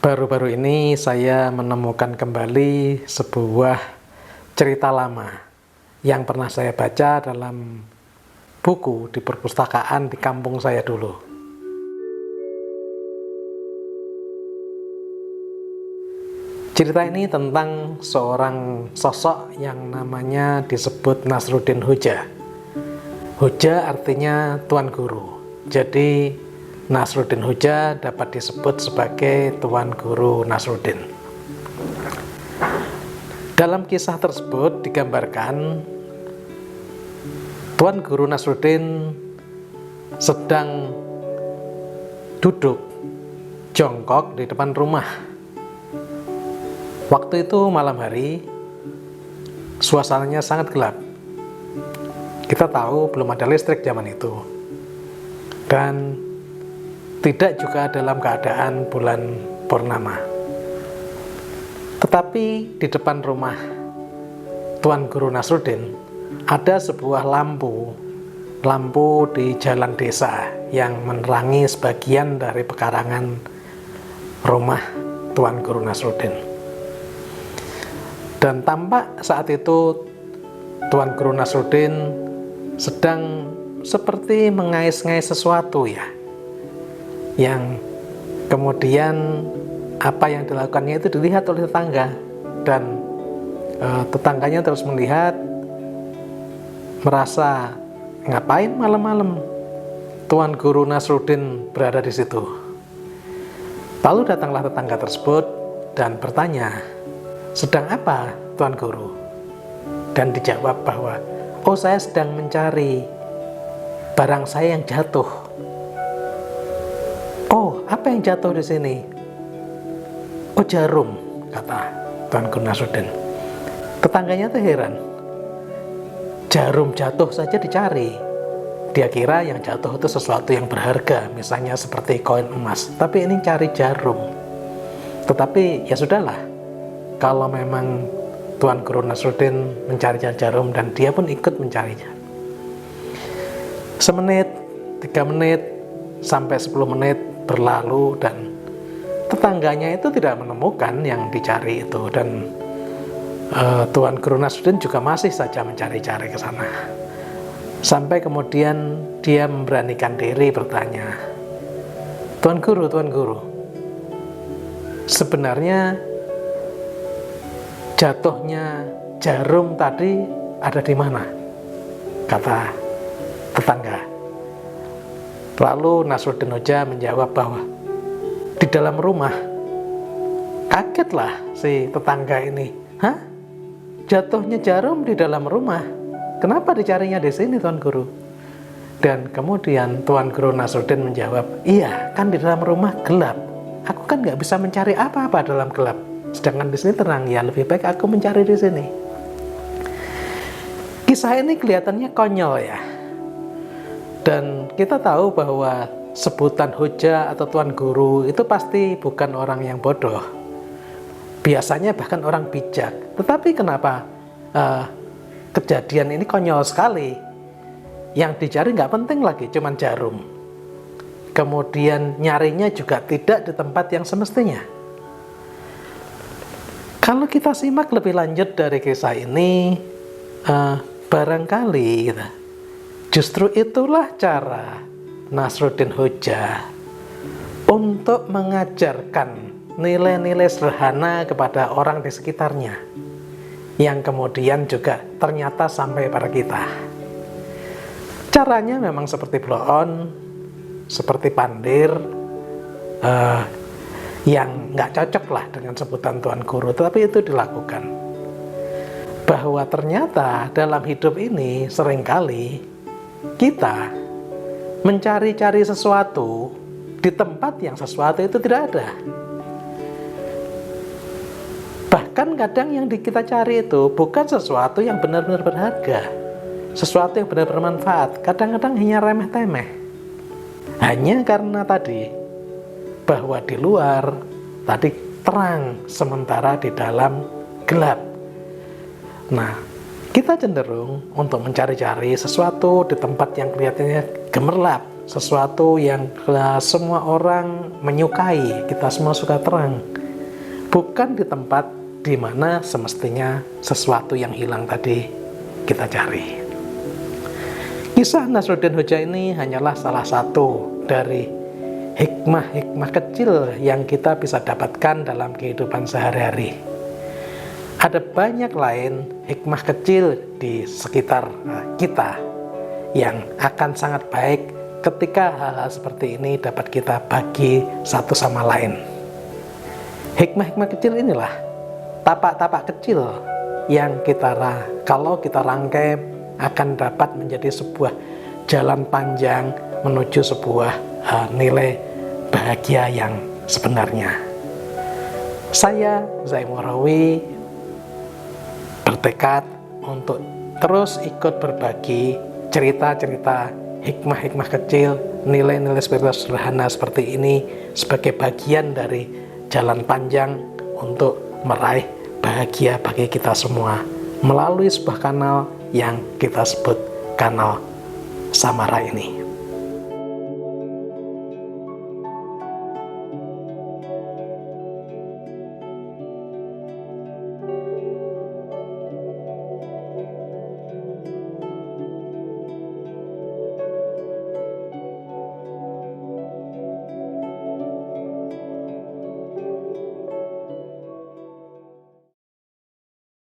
Baru-baru ini saya menemukan kembali sebuah cerita lama yang pernah saya baca dalam buku di perpustakaan di kampung saya dulu. Cerita ini tentang seorang sosok yang namanya disebut Nasruddin Hoja. Hoja artinya Tuan Guru. Jadi Nasruddin Hoja dapat disebut sebagai Tuan Guru Nasruddin. Dalam kisah tersebut digambarkan Tuan Guru Nasruddin sedang duduk jongkok di depan rumah. Waktu itu malam hari, suasananya sangat gelap. Kita tahu belum ada listrik zaman itu. Dan tidak juga dalam keadaan bulan purnama. Tetapi di depan rumah Tuan Guru Nasruddin ada sebuah lampu di jalan desa yang menerangi sebagian dari pekarangan rumah Tuan Guru Nasruddin. Dan tampak saat itu Tuan Guru Nasruddin sedang seperti mengais-ngais sesuatu ya, yang kemudian apa yang dilakukannya itu dilihat oleh tetangga, dan tetangganya terus melihat, merasa ngapain malam-malam Tuan Guru Nasruddin berada di situ. Lalu datanglah tetangga tersebut dan bertanya, sedang apa Tuan Guru? Dan dijawab bahwa, oh saya sedang mencari barang saya yang jatuh. Apa yang jatuh di sini? Oh jarum, kata Tuan Guru Nasruddin. Tetangganya tuh heran. Jarum jatuh saja dicari. Dia kira yang jatuh itu sesuatu yang berharga, misalnya seperti koin emas. Tapi ini cari jarum. Tetapi ya sudahlah, kalau memang Tuan Guru Nasruddin mencari jarum dan dia pun ikut mencarinya. Semenit, 3 menit, sampai 10 menit berlalu dan tetangganya itu tidak menemukan yang dicari itu, dan Tuan Guru Nasruddin juga masih saja mencari-cari ke sana. Sampai kemudian dia memberanikan diri bertanya, Tuan Guru, sebenarnya jatuhnya jarum tadi ada di mana? Kata tetangga. Lalu Nasruddin Hoja menjawab bahwa di dalam rumah. Kagetlah si tetangga ini. Hah? Jatuhnya jarum di dalam rumah. Kenapa dicarinya di sini Tuan Guru? Dan kemudian Tuan Guru Nasruddin menjawab, iya kan di dalam rumah gelap. Aku kan nggak bisa mencari apa-apa dalam gelap. Sedangkan di sini terang, ya lebih baik aku mencari di sini. Kisah ini kelihatannya konyol ya. Dan kita tahu bahwa sebutan Hoja atau Tuan Guru itu pasti bukan orang yang bodoh. Biasanya bahkan orang bijak. Tetapi kenapa kejadian ini konyol sekali? Yang dicari nggak penting lagi, cuman jarum. Kemudian nyarinya juga tidak di tempat yang semestinya. Kalau kita simak lebih lanjut dari kisah ini, barangkali gitu, justru itulah cara Nasruddin Hoja untuk mengajarkan nilai-nilai sederhana kepada orang di sekitarnya, yang kemudian juga ternyata sampai pada kita. Caranya memang seperti blow on, seperti pandir, yang nggak cocok lah dengan sebutan Tuan Guru, tetapi itu dilakukan. Bahwa ternyata dalam hidup ini seringkali kita mencari-cari sesuatu di tempat yang sesuatu itu tidak ada. Bahkan kadang yang kita cari itu bukan sesuatu yang benar-benar berharga, sesuatu yang benar bermanfaat. Kadang-kadang hanya remeh-temeh. Hanya karena tadi, bahwa di luar tadi terang, sementara di dalam gelap. Nah, kita cenderung untuk mencari-cari sesuatu di tempat yang kelihatannya gemerlap, sesuatu yang semua orang menyukai, kita semua suka terang. bukan di tempat di mana semestinya sesuatu yang hilang tadi kita cari. Kisah Nasruddin Hoja ini hanyalah salah satu dari hikmah-hikmah kecil yang kita bisa dapatkan dalam kehidupan sehari-hari. Ada banyak lain hikmah kecil di sekitar kita yang akan sangat baik ketika hal-hal seperti ini dapat kita bagi satu sama lain. Hikmah-hikmah kecil inilah tapak-tapak kecil yang kalau kita rangkai akan dapat menjadi sebuah jalan panjang menuju sebuah nilai bahagia yang sebenarnya. Saya, Zaim Warawi, bertekad untuk terus ikut berbagi cerita-cerita hikmah-hikmah kecil, nilai-nilai spiritual sederhana seperti ini sebagai bagian dari jalan panjang untuk meraih bahagia bagi kita semua melalui sebuah kanal yang kita sebut kanal Samara ini.